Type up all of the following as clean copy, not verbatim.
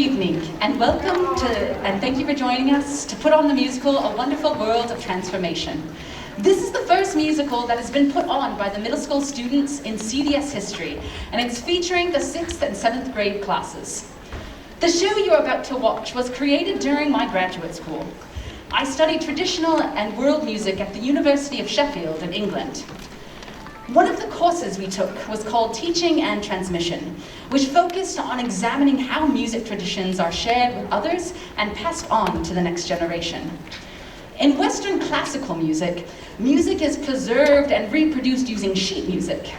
evening, and thank you for joining us to put on the musical A Wonderful World of Transformation. This is the first musical that has been put on by the middle school students in CDS history, and it's featuring the 6th and 7th grade classes. The show you're about to watch was created during my graduate school. I studied traditional and world music at the University of Sheffield in England. One of the courses we took was called Teaching and Transmission, which focused on examining how music traditions are shared with others and passed on to the next generation. In Western classical music, music is preserved and reproduced using sheet music.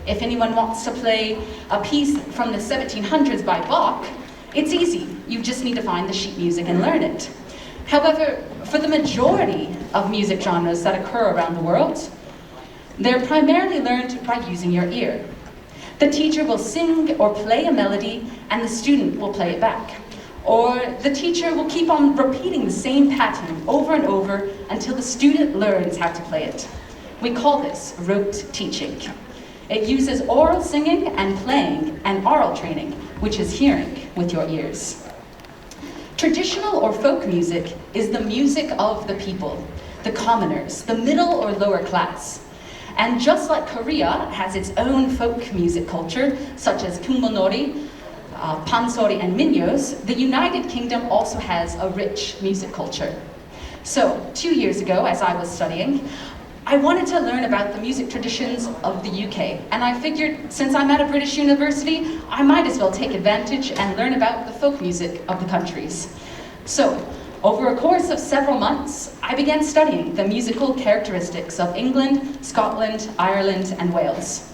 If anyone wants to play a piece from the 1700s by Bach, it's easy. You just need to find the sheet music and learn it. However, for the majority of music genres that occur around the world, they're primarily learned by using your ear. The teacher will sing or play a melody, and the student will play it back. Or the teacher will keep on repeating the same pattern over and over until the student learns how to play it. We call this rote teaching. It uses oral singing and playing and oral training, which is hearing with your ears. Traditional or folk music is the music of the people, the commoners, the middle or lower class. And just like Korea has its own folk music culture, such as Kungmonori, Pansori, and Minyos, the United Kingdom also has a rich music culture. So, 2 years ago, as I was studying, I wanted to learn about the music traditions of the UK, and I figured since I'm at a British university, I might as well take advantage and learn about the folk music of the countries. So, over a course of several months, I began studying the musical characteristics of England, Scotland, Ireland, and Wales.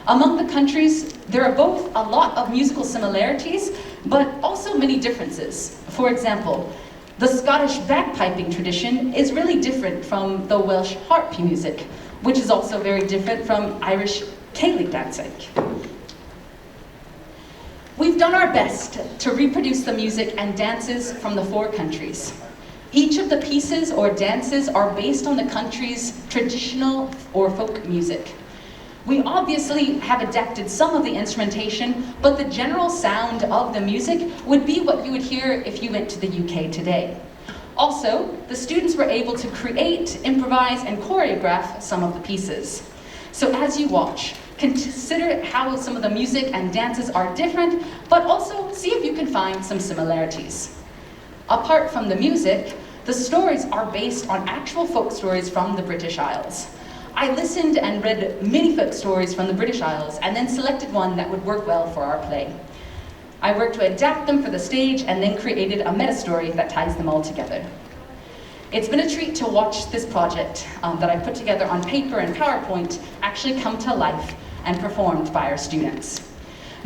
Among the countries, there are both a lot of musical similarities, but also many differences. For example, the Scottish bagpiping tradition is really different from the Welsh harp music, which is also very different from Irish Gaelic dancing. We've done our best to reproduce the music and dances from the 4 countries. Each of the pieces or dances are based on the country's traditional or folk music. We obviously have adapted some of the instrumentation, but the general sound of the music would be what you would hear if you went to the UK today. Also, the students were able to create, improvise, and choreograph some of the pieces. So as you watch, consider how some of the music and dances are different, but also see if you can find some similarities. Apart from the music, the stories are based on actual folk stories from the British Isles. I listened and read many folk stories from the British Isles and then selected one that would work well for our play. I worked to adapt them for the stage and then created a meta-story that ties them all together. It's been a treat to watch this project that I put together on paper and PowerPoint actually come to life and performed by our students.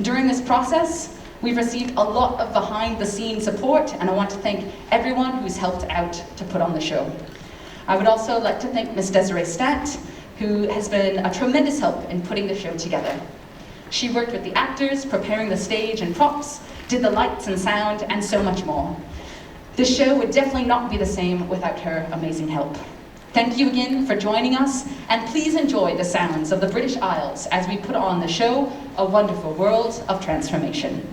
During this process, we've received a lot of behind-the-scenes support, and I want to thank everyone who's helped out to put on the show. I would also like to thank Ms. Desiree Stant, who has been a tremendous help in putting the show together. She worked with the actors, preparing the stage and props, did the lights and sound, and so much more. This show would definitely not be the same without her amazing help. Thank you again for joining us, and please enjoy the sounds of the British Isles as we put on the show, A Wonderful World of Transformation.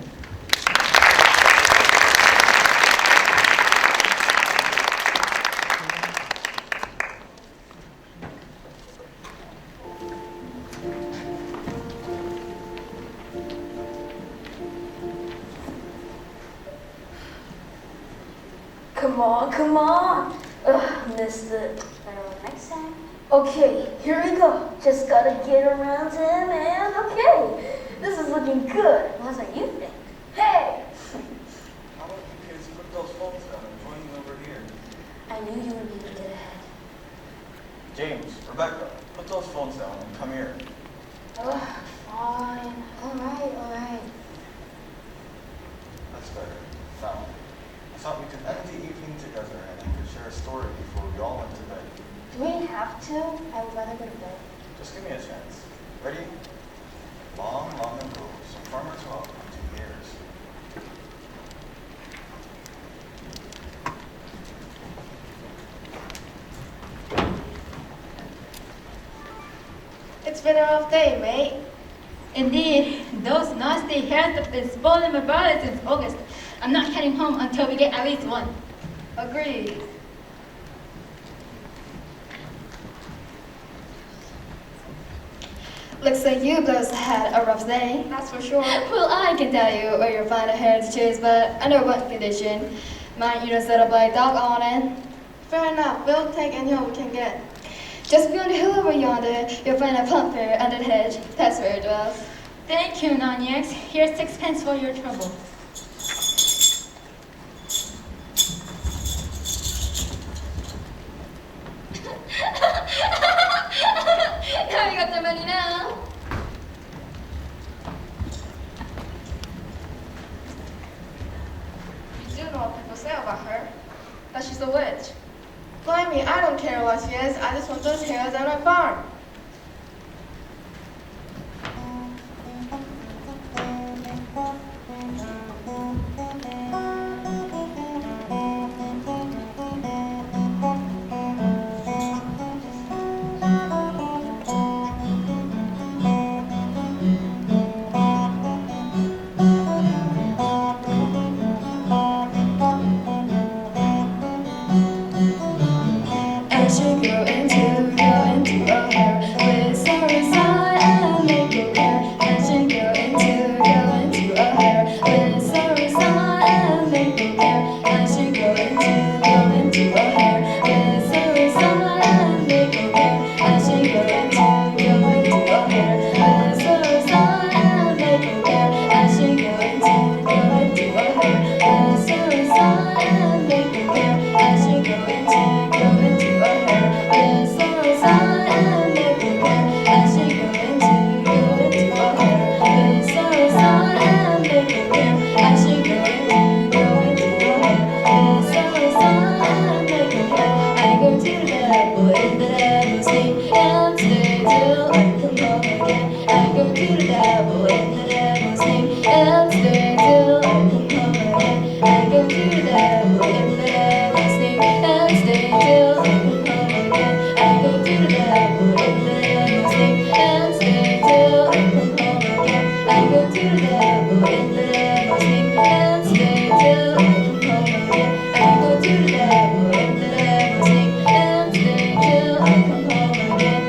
Come on. Ugh, missed it. Better one next time. Okay, here we go. Just gotta get around to him and okay. This is looking good. What do you think? Hey! How about you kids put those phones down and join me over here? I knew you would be able to get ahead. James, Rebecca, put those phones down and come here. Ugh, fine. Alright. That's better. Now, I thought we could end the evening together and I could share a story before we all went to bed. Do we have to? I would rather go to bed. Just give me a chance. Ready? Long, long ago, some farmers walked into years. It's been a rough day, mate. Indeed, those nasty hairs have been spoiling my body since August. I'm not heading home until we get at least one. Agreed. Looks like you both had a rough day. That's for sure. Well, I can tell you where you'll find a hair to choose, but under one condition. Mine, you don't set a black dog on it. Fair enough. We'll take any help we can get. Just beyond the hill over yonder, you'll find a plump hair under the hedge. That's where it dwells. Thank you, Nonyex. Here's 6 pence for your trouble. Now you got the money now. You do know what people say about her. That she's a witch. Blimey, I don't care what she is. I just want those hairs on my farm. As you grow into a hair with sorrow side and make it hair. As you grow into a hair with sorrow side and make it hair. As you grow into a hair with sorrow side and make it hair. As you grow into a hair with sorrow side and make it hair. As you grow into a hair with sorrow side and make it hair. As you grow into a hair with sorrow side and make it hair. As you go into a hair with sorrow side and make it hair. As you go into a hair with sorrow side and make it hair. I go to the devil in the devil's name and stay till I come home again. I go to the devil in the devil's name and stay till I come home again. I go to the devil in the devil's name and stay till I come home again. I go to the devil in the devil's name and stay till I come home again. I go to the devil in the devil's name and stay till I come home again. I go to the devil in the devil's name and stay till I come home again.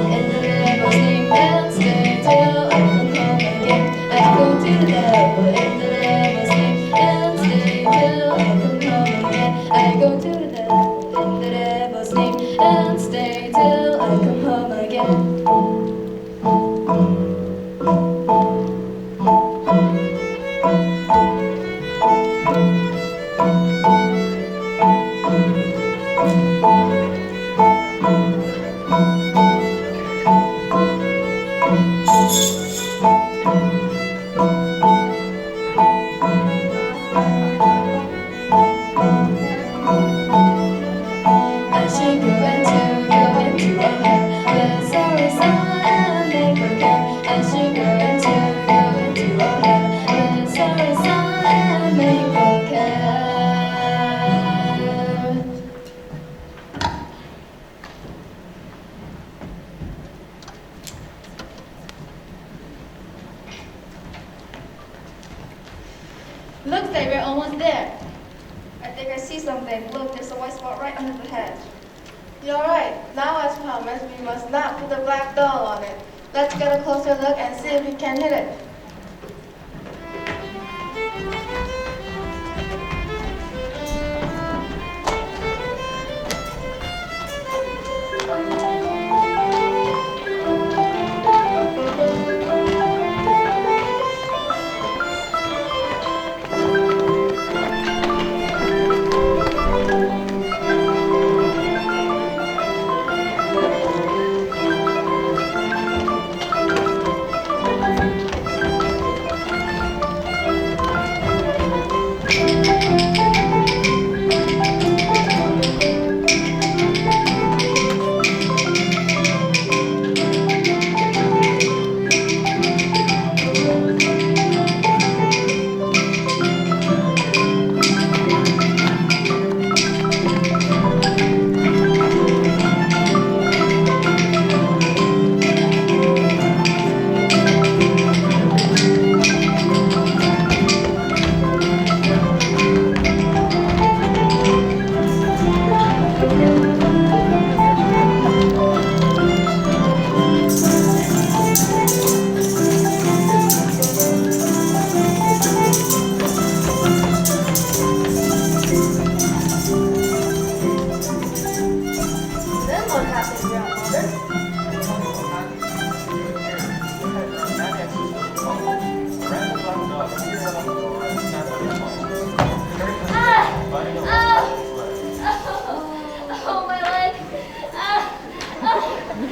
In the devil's name and stay till I come home again. I go to the devil in the devil's name and stay till I come home again. I go to the devil in the devil's name and stay till I come home again. As you go into a hair with sorrow side and make it hair. As you go into a hair with sorrow side and make it hair. Looks like we're almost there. I think I see something. Look, there's a white spot right under the hedge. You're right. Now as promised, we must not put a black doll on it. Let's get a closer look and see if we can hit it.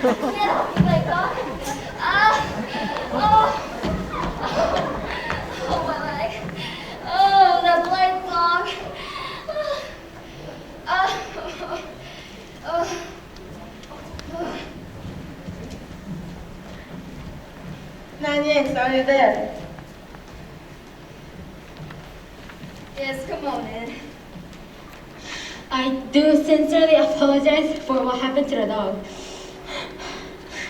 Get off me, my God. Ah! Oh! Oh, my leg. Oh, that blind dog. Nanyang, are you there? Yes, come on in. I do sincerely apologize for what happened to the dog.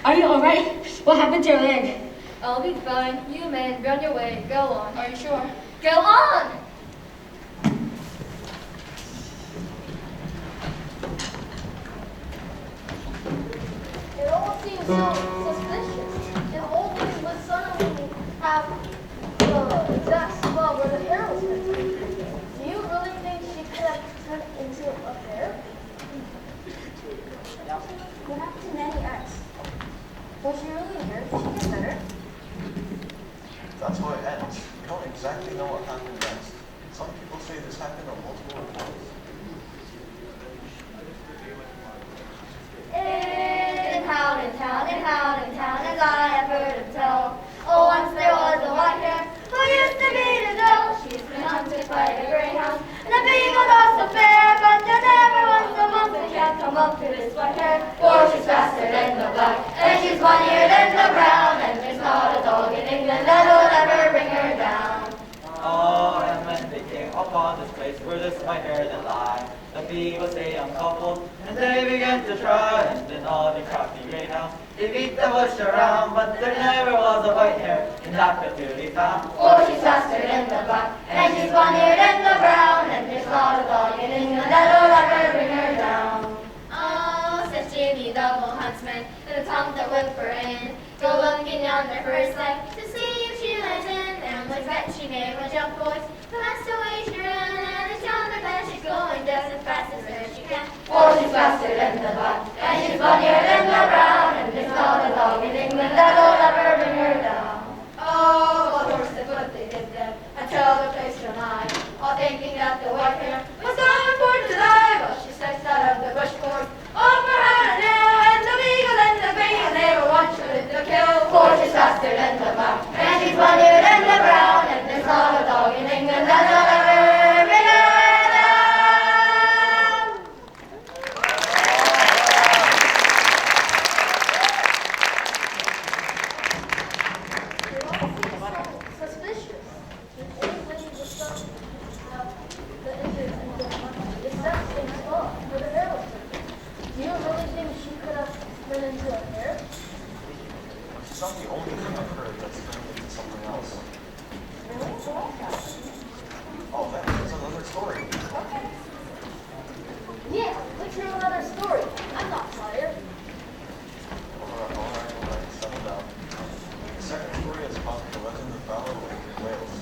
Are you alright? What happened to your leg? I'll be fine. You man, be on your way. Go on. Are you sure? Go on! It all seems so suspicious. An old man would suddenly have the exact spot where the hair was meant to be. Do you really think she could have turned into a bear? What happened to Nanny X? Was she really here? Did she get better? That's how it ends. We don't exactly know what happened next. Some people say this happened on multiple reports. In town, as I have heard him tell. Oh, once there was a white hare who used to be the doe. She's been hunted by the greyhound, and the beagle lost the fair. But there never was a mountain cat come up to this white hare. For she's faster than the black, and she's funnier than the brown, and there's not a dog in England that'll ever bring her down. Oh, and when they came upon this place where this white hare did lie, the beagles they uncoupled, and they began to try, and then all the crafty greyhounds, they beat the bush around, but there never was a white hare in that could be found. For she's faster than the black, and she's funnier than the brown, and there's not a dog in England that'll ever bring her down. Oh, said Jimmy the bull huntsman, to the Tom the whipper in, go looking yonder for a sight, to see if she lies in, and was bet she made one jump boys, but that's the way she ran, and it's yonder that she's going just as fast as ever she can. For she's faster than the black, and she's funnier than the brown, and there's not a dog in England that'll ever bring her down. Oh, what horse and foot they did them, until the place to lie, all thinking that the white hare was coming for to die, but she steps out of the bush forth, over her and hill, and the beagle and the greyhound they were one shooting to kill. For she's faster than the black, and she's funnier than the brown, and there's not a dog in England that'll ever bring her down. It all seems so suspicious. Did anybody discuss the injured and the exact same spot where the hair was taken? Do you really think she could have turned into a hare? It's not the only thing I've heard that's turned into something else. Really? What else happened? Oh, that's another story. Okay. Yeah, let's hear another story. I'm not tired. Alright, settle down. The second story is about the legend of Valor Lake in Wales.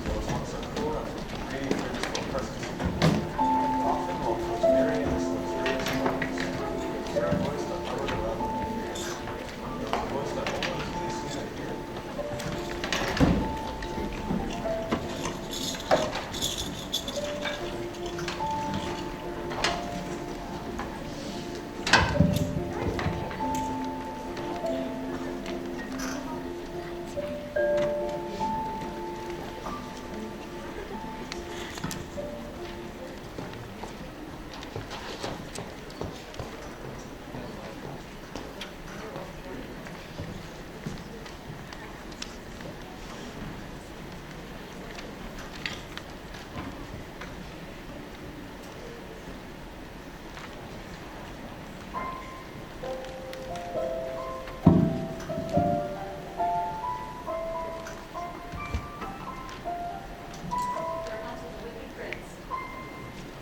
There was once a cool and creative prince called Preston. Often while he was buried in his luxurious gardens, there are voices that hovered around him in fear. There was a voice that only he seemed to hear.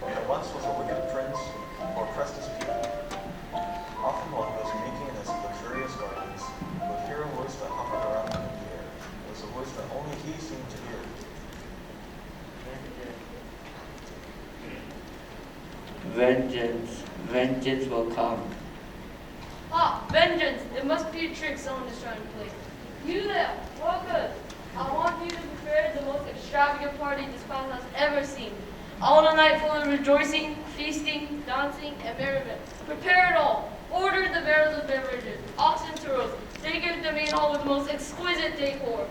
There once was a wicked prince, or Prestus Peter. Often while he was making in his luxurious gardens, he would hear a voice that hovered around him in the air. It was a voice that only he seemed to hear. Vengeance, vengeance will come. Ah, vengeance! It must be a trick someone is trying to play. You there, well good. I want you to prepare the most extravagant party this palace has ever seen. I want a night full of rejoicing, feasting, dancing, and merriment. Prepare it all. Order the barrels of beverages, oxen to roast. Take it to the main hall with the most exquisite decor.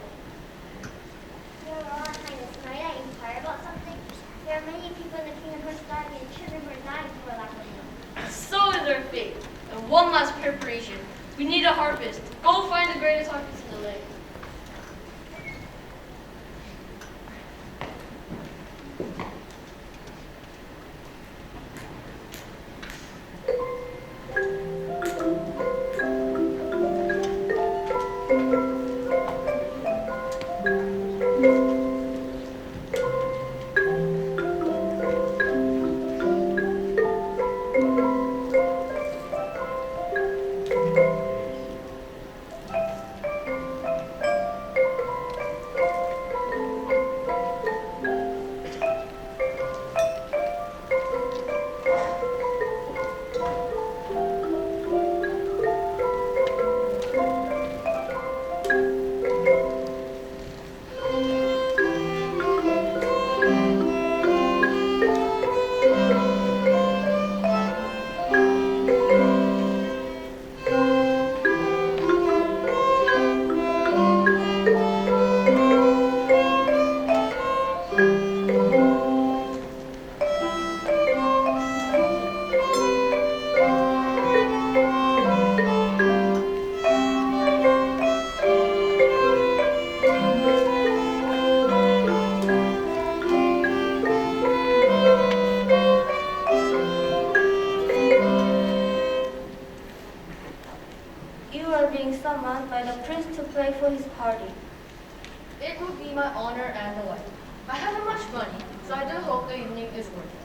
Your Royal Highness, might I inquire about something? There are many people in the kingdom who are starving and children who are dying for lack of meal. So is our fate. And one last preparation. We need a harpist. Go find the greatest harpist in the land. You are being summoned by the prince to play for his party. It would be my honor and delight. I haven't much money, so I do hope the evening is worth it.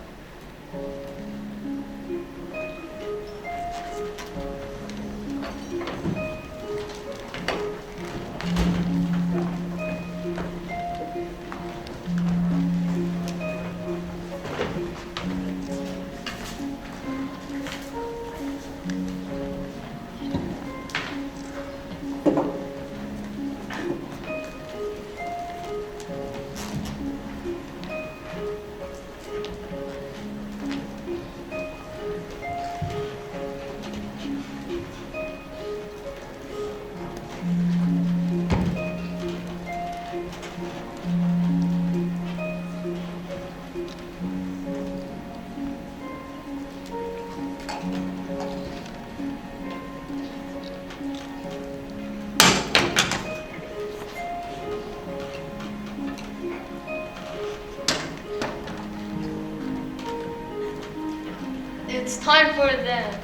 It's time for a dance.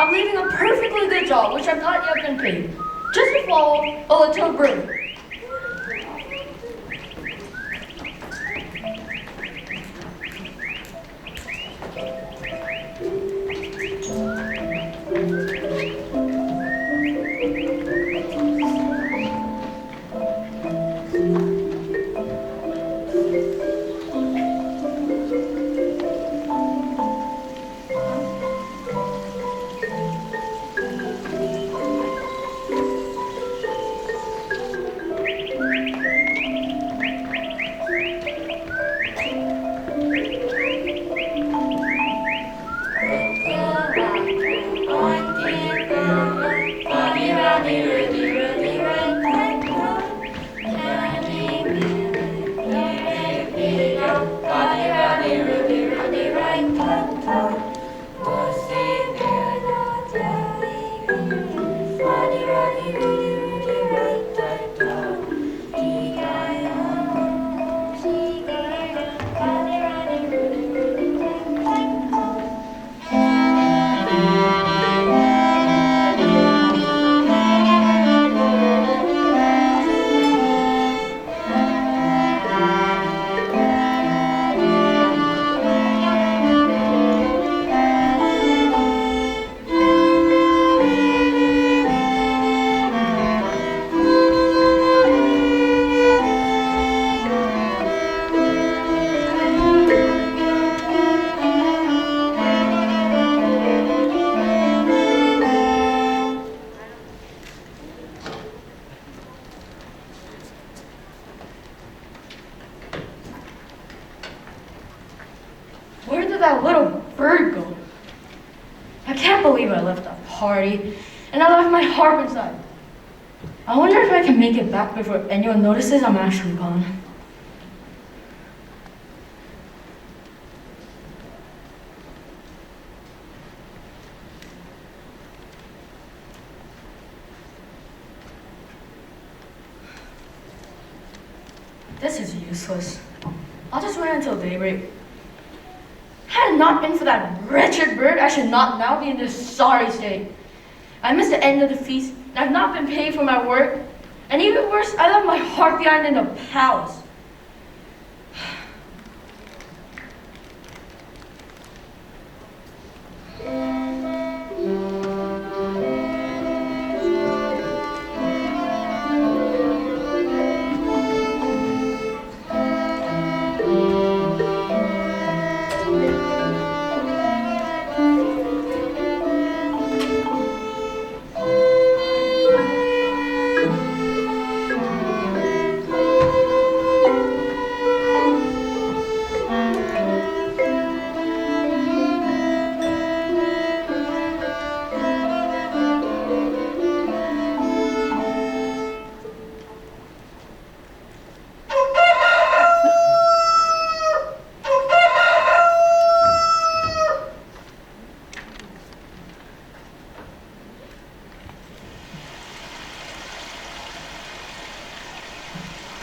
I'm leaving a perfectly good job, which I've not yet been paid, just to follow a little bird. Where did that little bird go? I can't believe I left that party and I left my harp inside. I wonder if I can make it back before anyone notices I'm actually gone. This is useless. I'll just wait until daybreak. Had it not been for that wretched bird, I should not now be in this sorry state. I missed the end of the feast, and I've not been paid for my work. And even worse, I left my heart behind in the palace.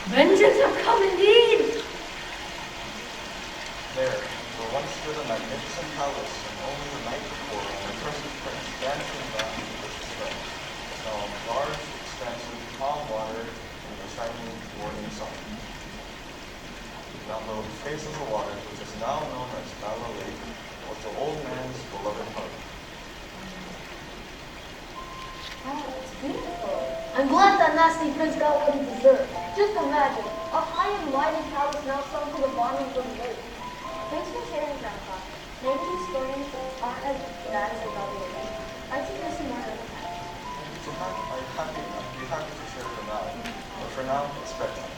Vengeance have come indeed! There, where once stood a magnificent palace, and only the night before, an oppressive prince dancing back in vicious strength, now a large, expansive, calm water in the shining morning sun. Down the face of the water, which is now known as Bala Lake, was the old man's beloved harp. Oh, it's beautiful. I'm glad that nasty prince got what he deserved. Just imagine, a high and mighty palace now sunk to the bottom of the lake. Thanks for sharing, Grandpa. Maybe these stories aren't as bad as I thought they would be. I think there's some more other time. I'd be happy to share for now, but for now, it's bedtime.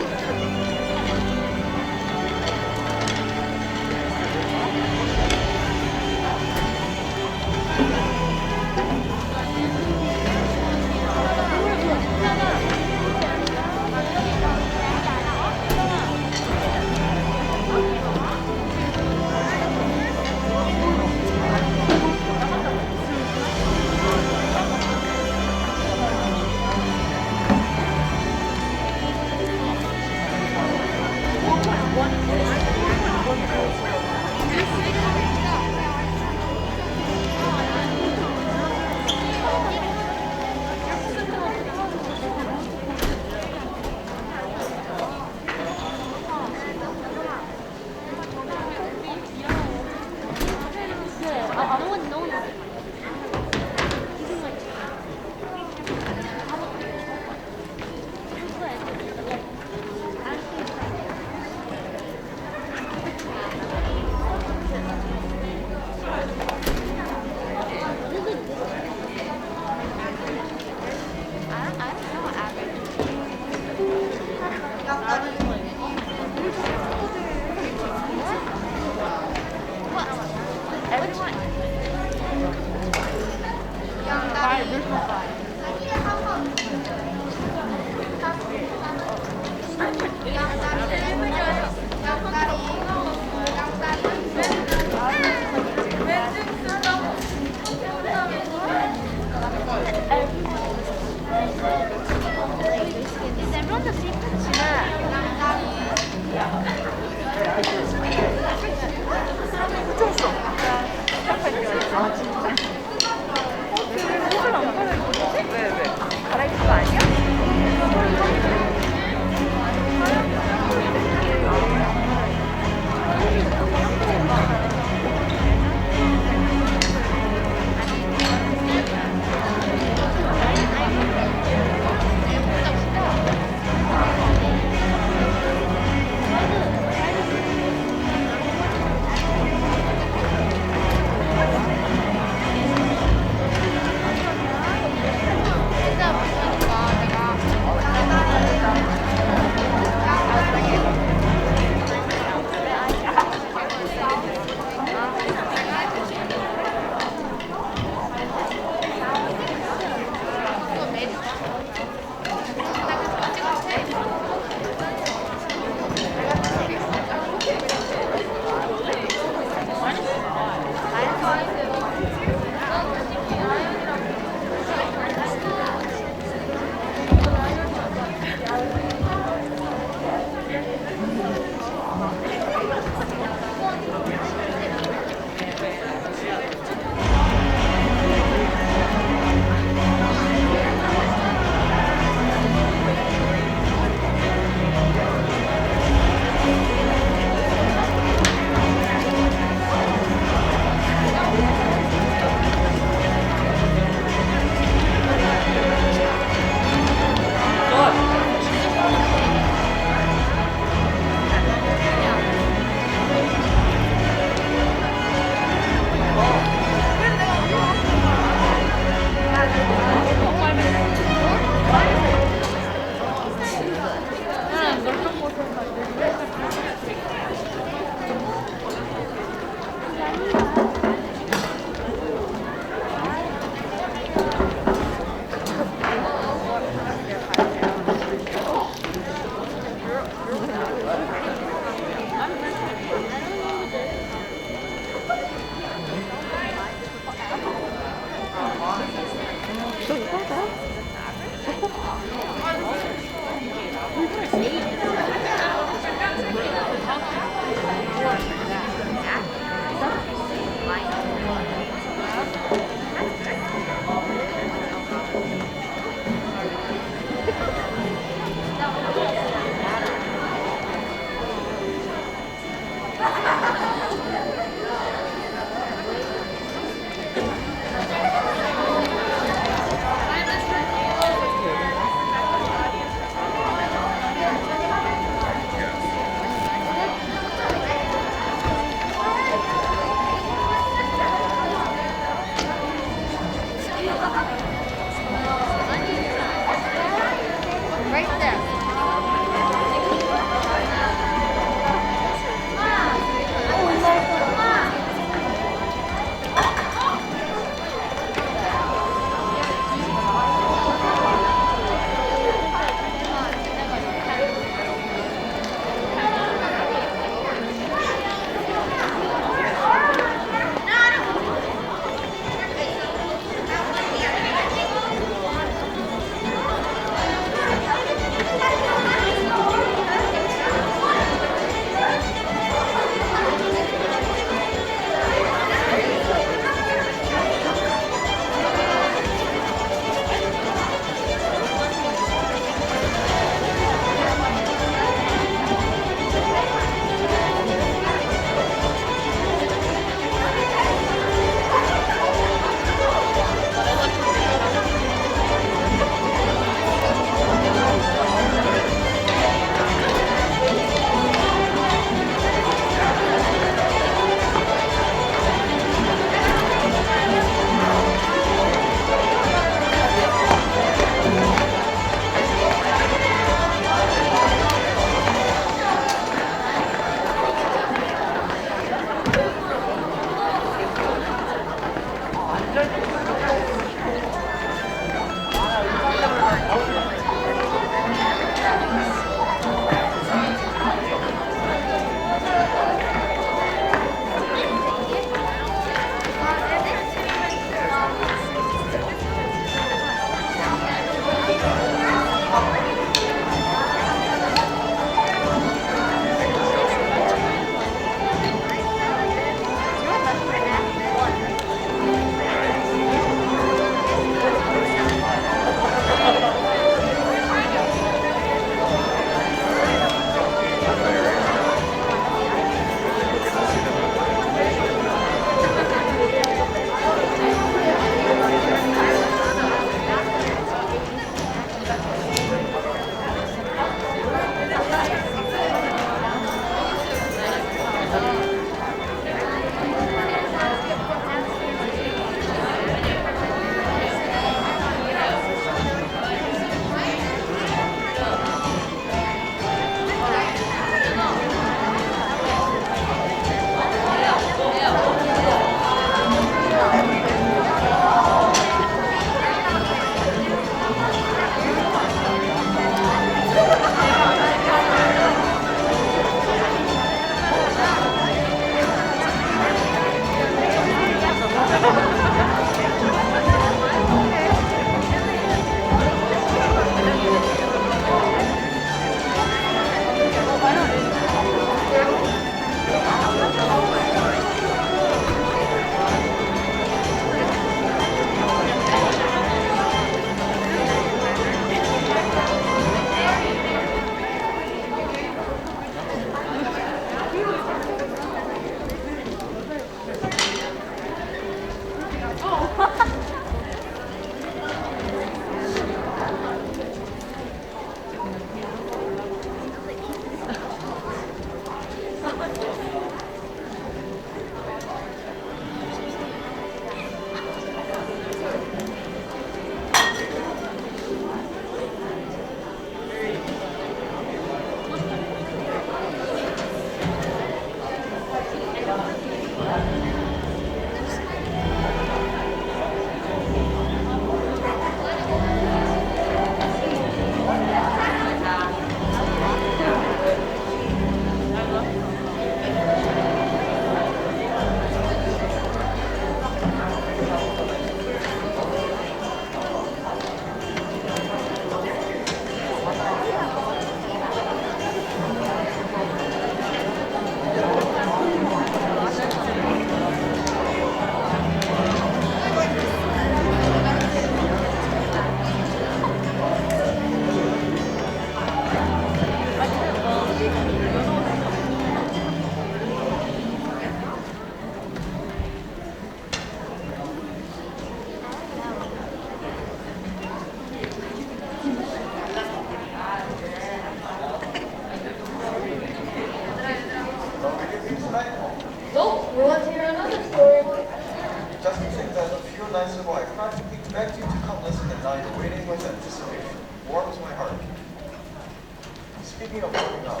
Speaking of looking up,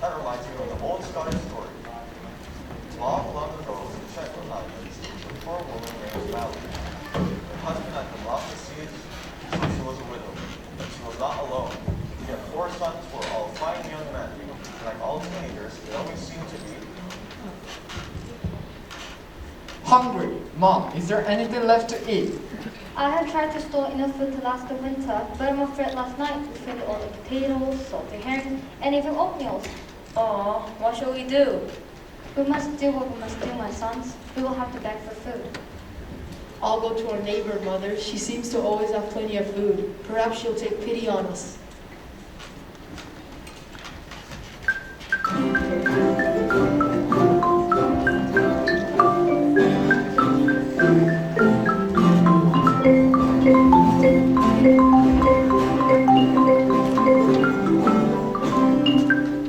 that reminds me of an old Scottish story. Long, long ago in the Shetland Islands, a poor woman named Mally. Her husband had been lost at sea, so she was a widow. But she was not alone. She had 4 sons who were all fine young men. And like all teenagers, they always seemed to be hungry. Mom, is there anything left to eat? I have tried to store enough food to last the winter, but I'm afraid last night we finished all the potatoes, salted herring, and even oatmeal. Aw, what shall we do? We must do what we must do, my sons. We will have to beg for food. I'll go to our neighbor, Mother. She seems to always have plenty of food. Perhaps she'll take pity on us.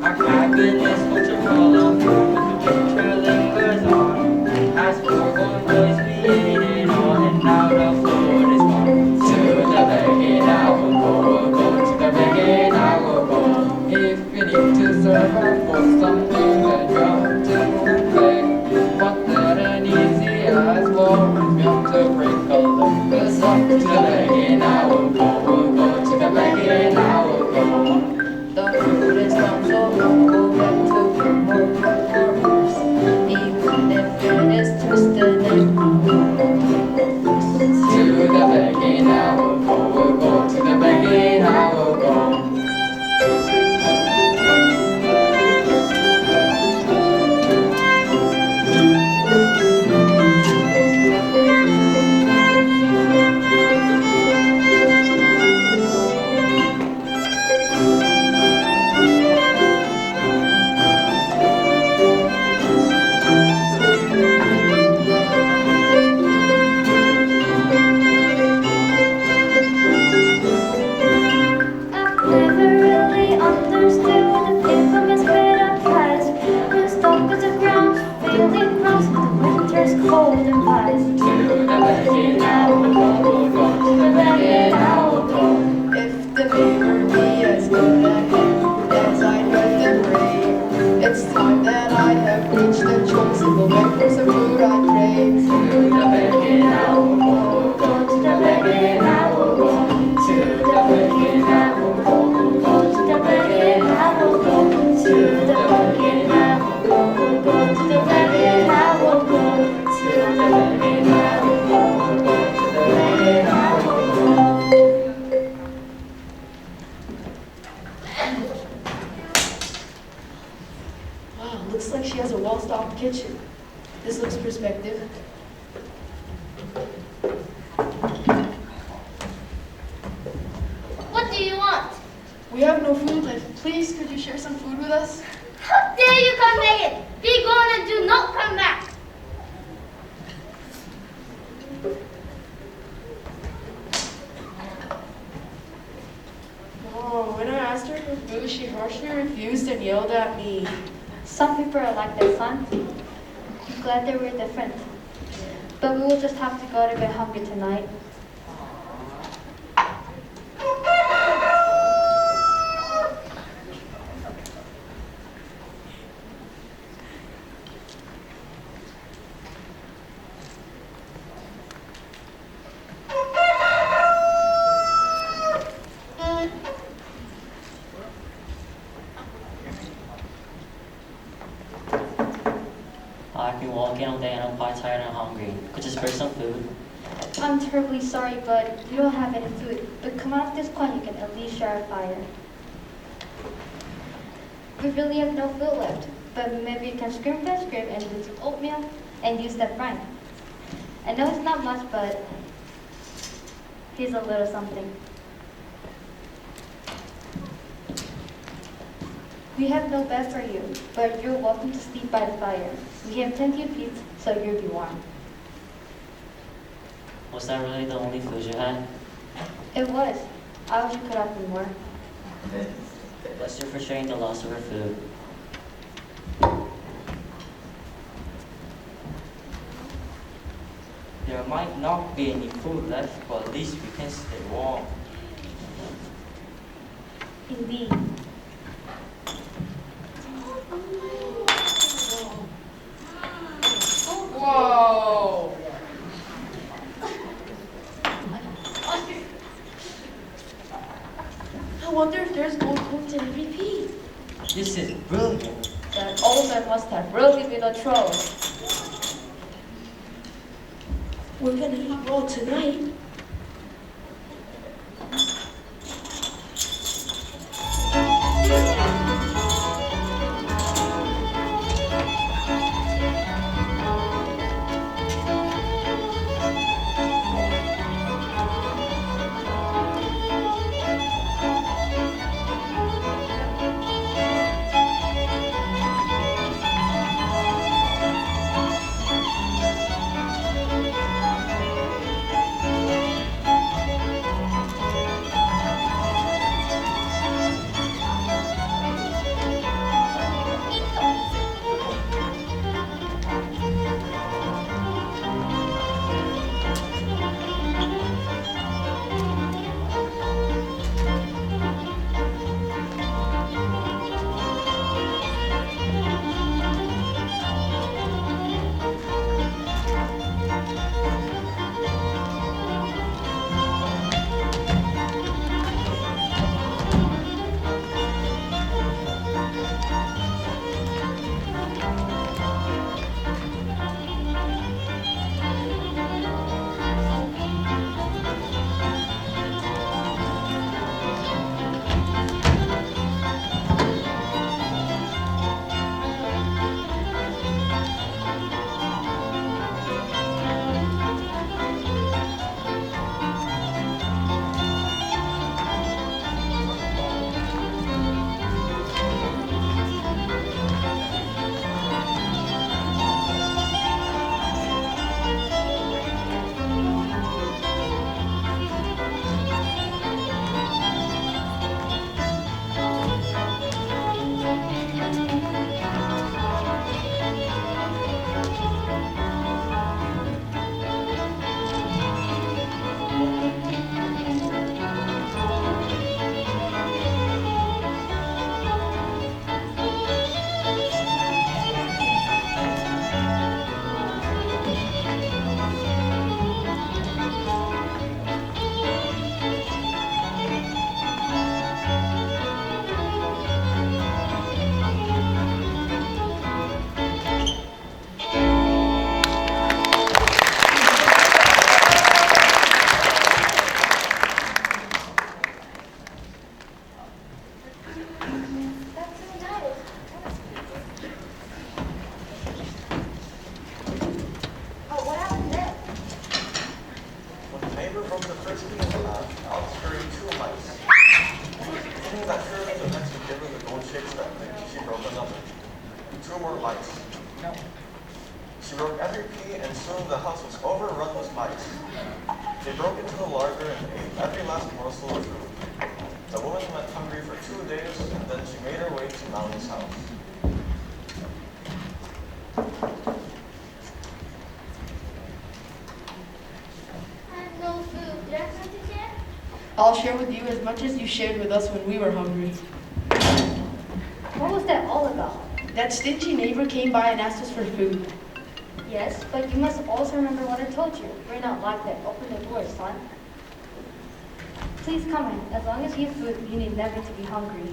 Our cabin is Motorola with the big trailing birds on. As for going boys, we ate it all, and now the food is gone. To the begging I will go to the begging I will go. If you need to survive for something, then you have to beg. But that an easy as well, you have to break a leg. Cause up to the begging I will go to the begging I will go. The food is gone, so we'll get to get more performers. Even if it is twisted and To the begging I will go to the begging I will go. I've never really understood the infamous bit of pies. The stalk is the ground, feeling gross, the winter's cold and pies. To the begging I will go to the begging I will go. If the neighbor be as good a him as I heard them rave, it's time that I have reached the choice and go back for some food I crave. To the begging I will go to the begging I will go. To the begging I will go to the begging I will go. To the begging I will go to the begging I will go. To the begging I will go to the begging I will go. Wow, looks like she has a well-stocked kitchen. This looks perspective. What do you want? We have no food left. Please, could you share some food with us? How dare you come naked? Be gone and do not come back. Oh, when I asked her for food, she harshly refused and yelled at me. Some people are like that, son. I'm glad that we're different. But we will just have to go to bed hungry tonight. I've been walking all day and I'm quite tired and hungry. Could you spare some food? I'm terribly sorry, but we don't have any food. But come out of this coin, you can at least share a fire. We really have no food left, but maybe you can scrimp and scrape and do some oatmeal and use that brine. I know it's not much, but here's a little something. We have no bed for you, but you're welcome to sleep by the fire. We have plenty of meat, so you'll be warm. Was that really the only food you had? It was. I wish you could have been more. Bless you for sharing the loss of her food. There might not be any food left, but at least we can stay warm. Indeed. brilliant. That old man must have really been a troll. We're gonna eat raw tonight. Two more lights. She broke every key, and soon the house was overrun with mice. They broke into the larder and ate every last morsel of food. The woman went hungry for 2 days, and then she made her way to Mounty's house. No food. Do you have something to share? I'll share with you as much as you shared with us when we were hungry. What was that all about? That stingy neighbor came by and asked us for food. Yes, but you must also remember what I told you. We're not like that. Open the door, son. Please come in. As long as you have food, you need never to be hungry.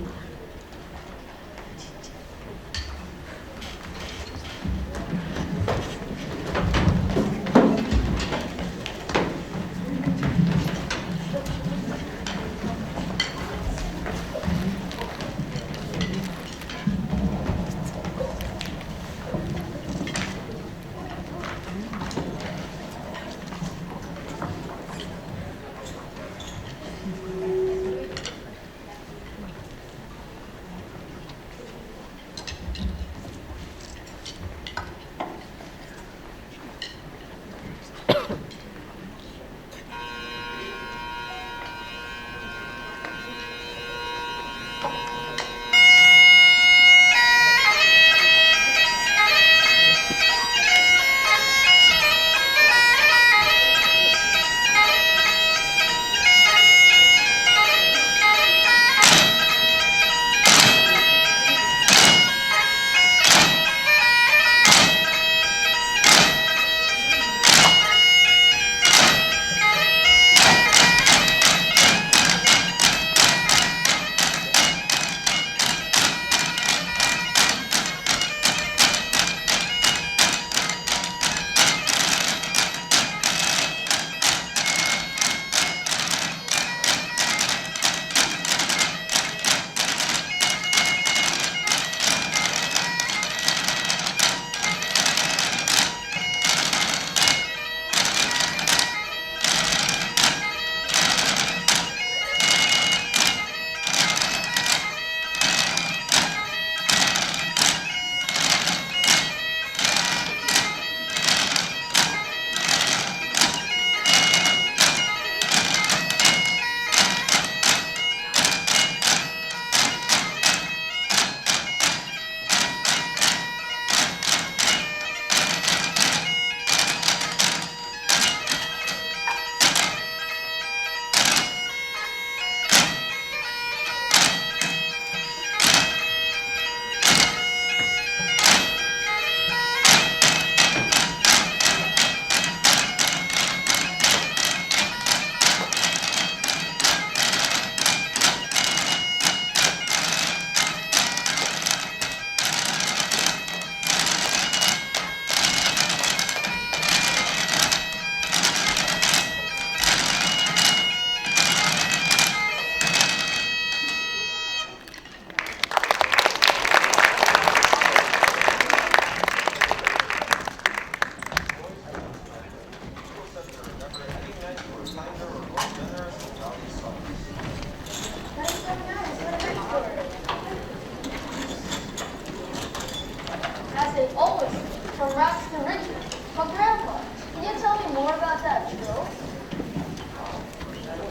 from rags to riches. But Grandpa, can you tell me more about that drill?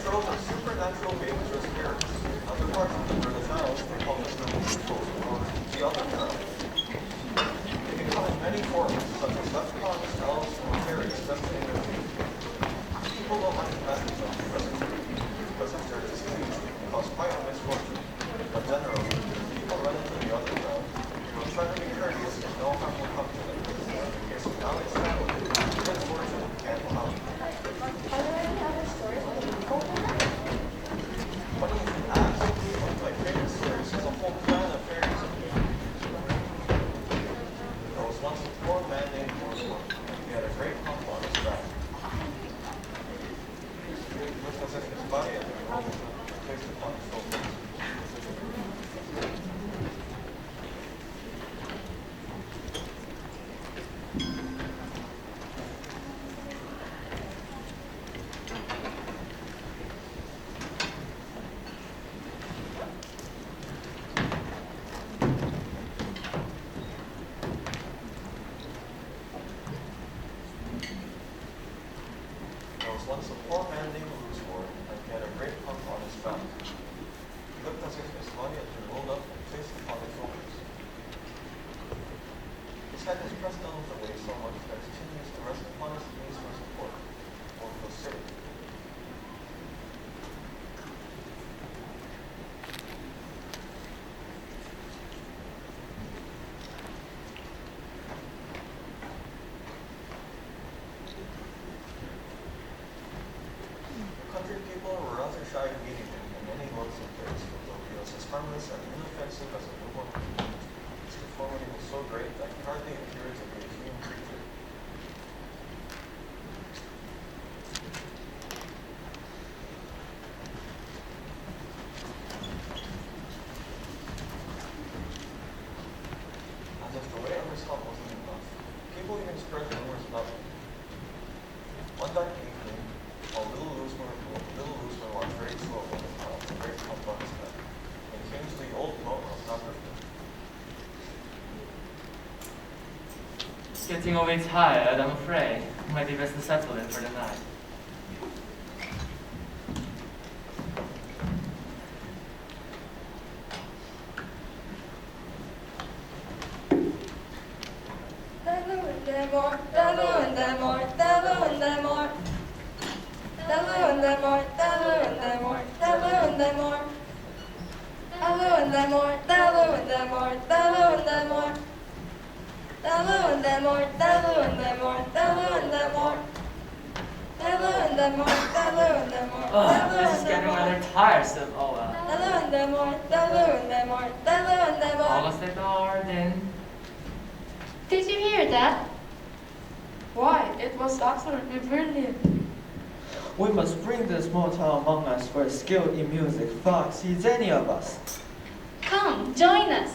Trolls are supernatural beings or spirits. In other parts of the British Isles, they call them the trolls or the other trolls. They can come in many forms, such as leprechauns, elves, or fairies, just to name a few. People don't like to mess with them because if they're diseased, they can cause quite a misfortune. But generally, people run into the other crowd. They will try to be courteous and no harm will come to them. In the case of Ali's family, good fortune can come. Are there any other stories of the people? Funny you should ask. One of my favorite stories is a whole clan of fairies and there was once a poor man named Mortimer. He had a great hump on his back. It looked as if his body had been rolled and placed upon his shoulders. There was once a poor man named Loosewort, and he had a great hump on his back. He looked as if his body had been rolled up and placed upon his shoulders. His head was pressed down with the weight so much that his chin used to rest upon his knees for support, or for sitting. Country people were rather shy of meeting him in any lonesome place, although he was as harmless and inoffensive as a newborn baby. His deformity was so great that he hardly appeared to be a human creature. As if the way others help wasn't enough, people even spread rumors about him. One dark evening, while Little Loosewort walked very slowly with a great hump on his back, and came to the old moat on top of him. Getting a bit tired, I'm afraid. Might be best to settle in for the night. Oh, this is getting rather tiresome. Oh well. August the garden. Did you hear that? Why? It was absolutely brilliant. We must bring this mortal among us who is skilled in music far exceeds any of us. Come, join us.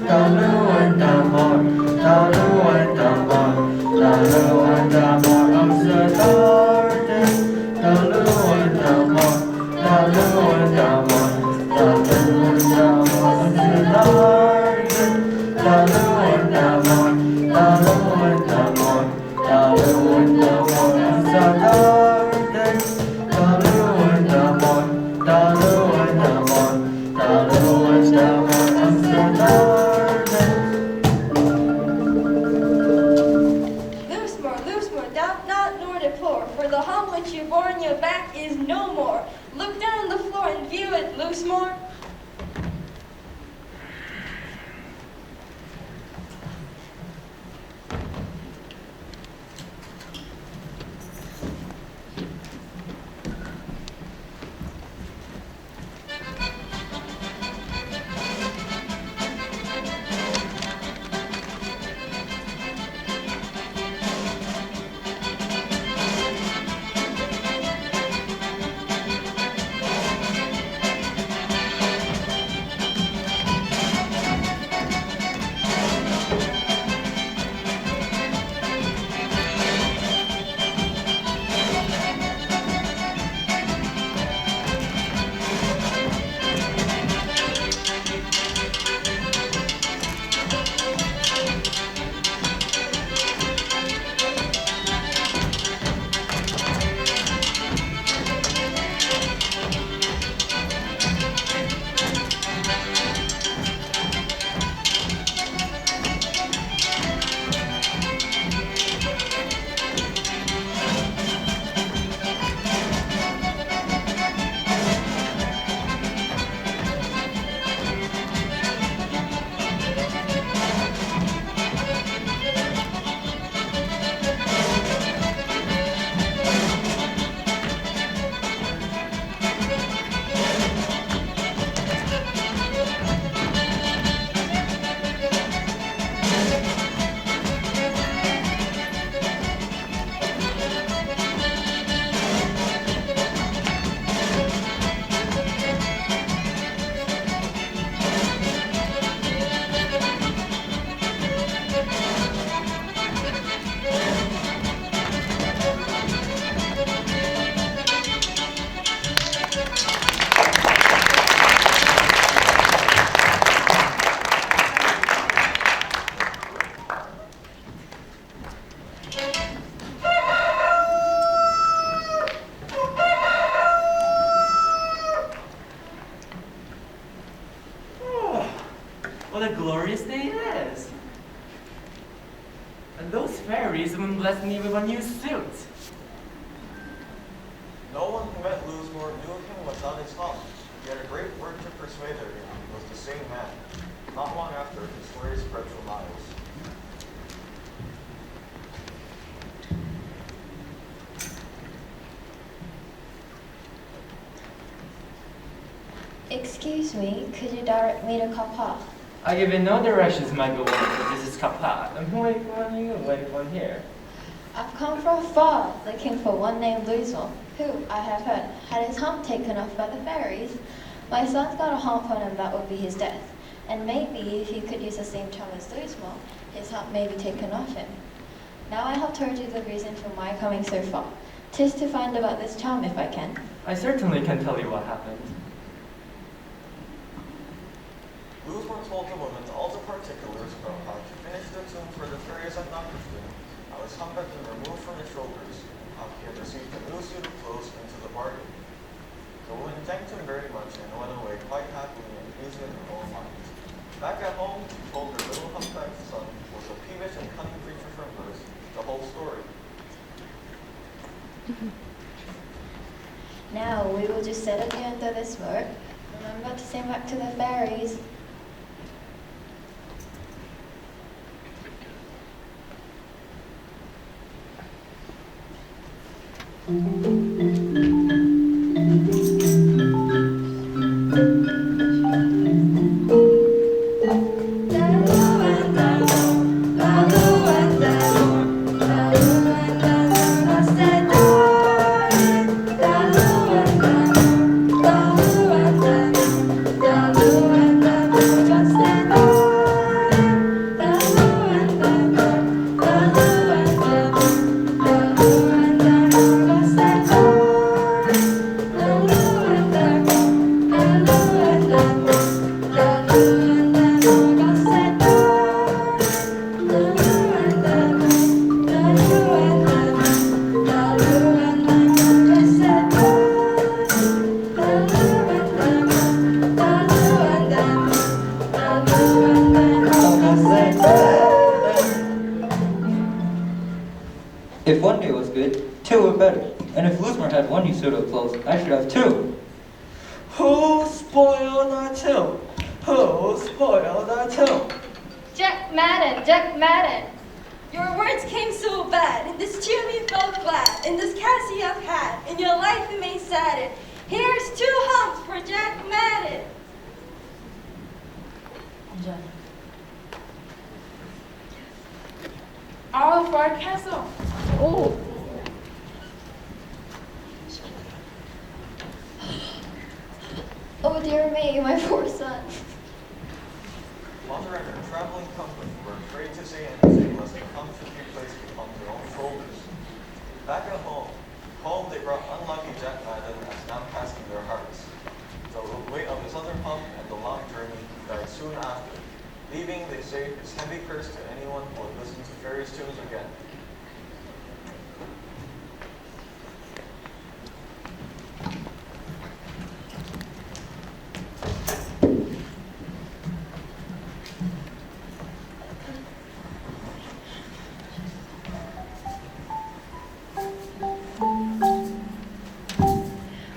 The What a glorious day it is! And those fairies even blessed me with a new suit. No one who met Loosemore knew him without his hump. He had a great word to persuade everyone. He was the same man. Not long after, his story spread for miles. Excuse me, could you direct me to Kappa? I give you no directions, my good woman. This is Kappa. I'm waiting on you, waiting on here. I've come from far, looking for one named Louisville, who, I have heard, had his hump taken off by the fairies. My son's got a hump on him that would be his death, and maybe if you could use the same charm as Louisville, his hump may be taken off him. Now I have told you the reason for my coming so far. 'Tis to find about this charm if I can. I certainly can tell you what happened. Loosemore told the woman all the particulars about how he finished the tune for the fairies at Knockerstown, how his hump had been removed from his shoulders, how he had received a new suit of clothes into the bargain. The woman thanked him very much and went away quite happily and pleased in her own mind. Back at home, she told her little humpbacked son, who was a peevish and cunning creature from birth, the whole story. Now we will just sit at the end of this work. Remember to sing back to the fairies. If one day was good, two were better. And if Loosemore had one new suit of clothes, I should have two. Who spoiled our two? Who spoiled our two? Jack Madden, Jack Madden. Your words came so bad, and this cheer me felt glad, and this Cassie I've had, and your life it may sadden. Here's 2 humps for Jack Madden. All for our castle. Oh. Oh dear me, my poor son. Mother and her traveling company were afraid to say anything lest the hump should be placed upon their own shoulders. Back at home, they brought unlucky Jack Madden as downcast in their hearts. The weight of his other hump and the long journey, he died soon after, leaving, they say, his heavy curse to anyone who would listen to fairies' tunes again.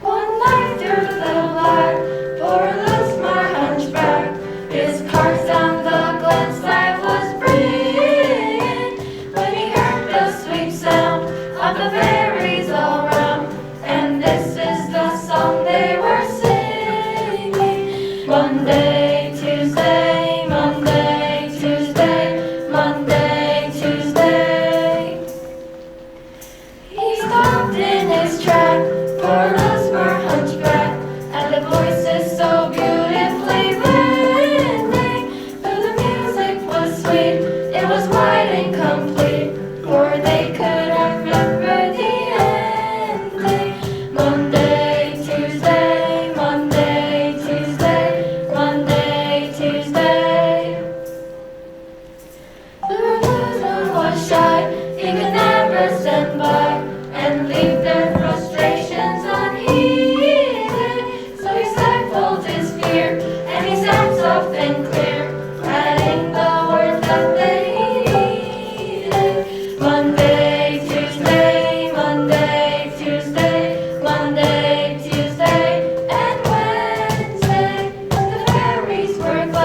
One night through the light, poor Loosemore hunchback, his cards down the glenside was bringing, when he heard the sweet sound of the fairies all round, and this is the song they were singing. Monday, Tuesday, Monday, Tuesday, Monday, Tuesday. He stopped in his track, poor Loosemore hunchback, and the voices so beautifully blending. Though the music was sweet, it was quite incomplete, for they couldn't remember the ending. Monday, Tuesday, Monday, Tuesday, Monday, Tuesday. Loosemore was shy, he could never stand by and leave their frustrations unheeded. So he stifled his fear and he sang soft and clear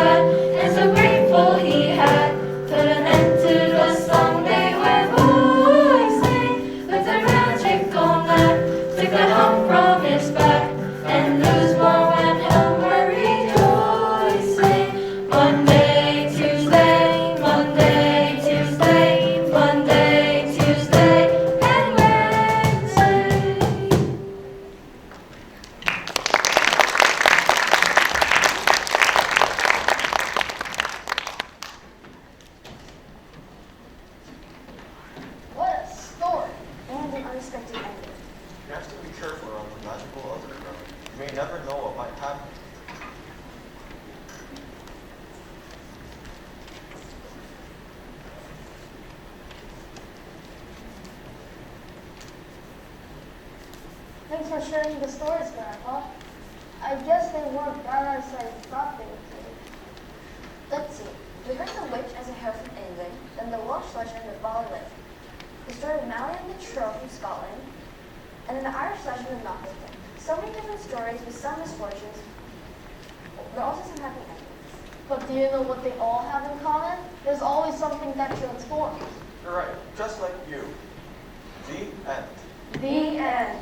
glad and so grateful he had put an end to the song they were voicing. With their magical knack, took the hump from his back and lose more when home were rejoicing. Monday, Tuesday, Monday, Tuesday, Monday, Tuesday, and Wednesday. What a story! And an unexpected ending. You have to be careful around the magical underground. You may never know what might happen. Thanks for sharing the stories, Grandpa. I guess they weren't bad as I thought they would be. Let's see. We heard the witch as a hare from England, then the Welsh legend of Ballyliff, the story of Mallion the Troll from Scotland, and then the Irish legend of Knockington. So many different stories with some misfortunes, but also some happy endings. But do you know what they all have in common? There's always something that transforms. You're right, just like you. The end. The end.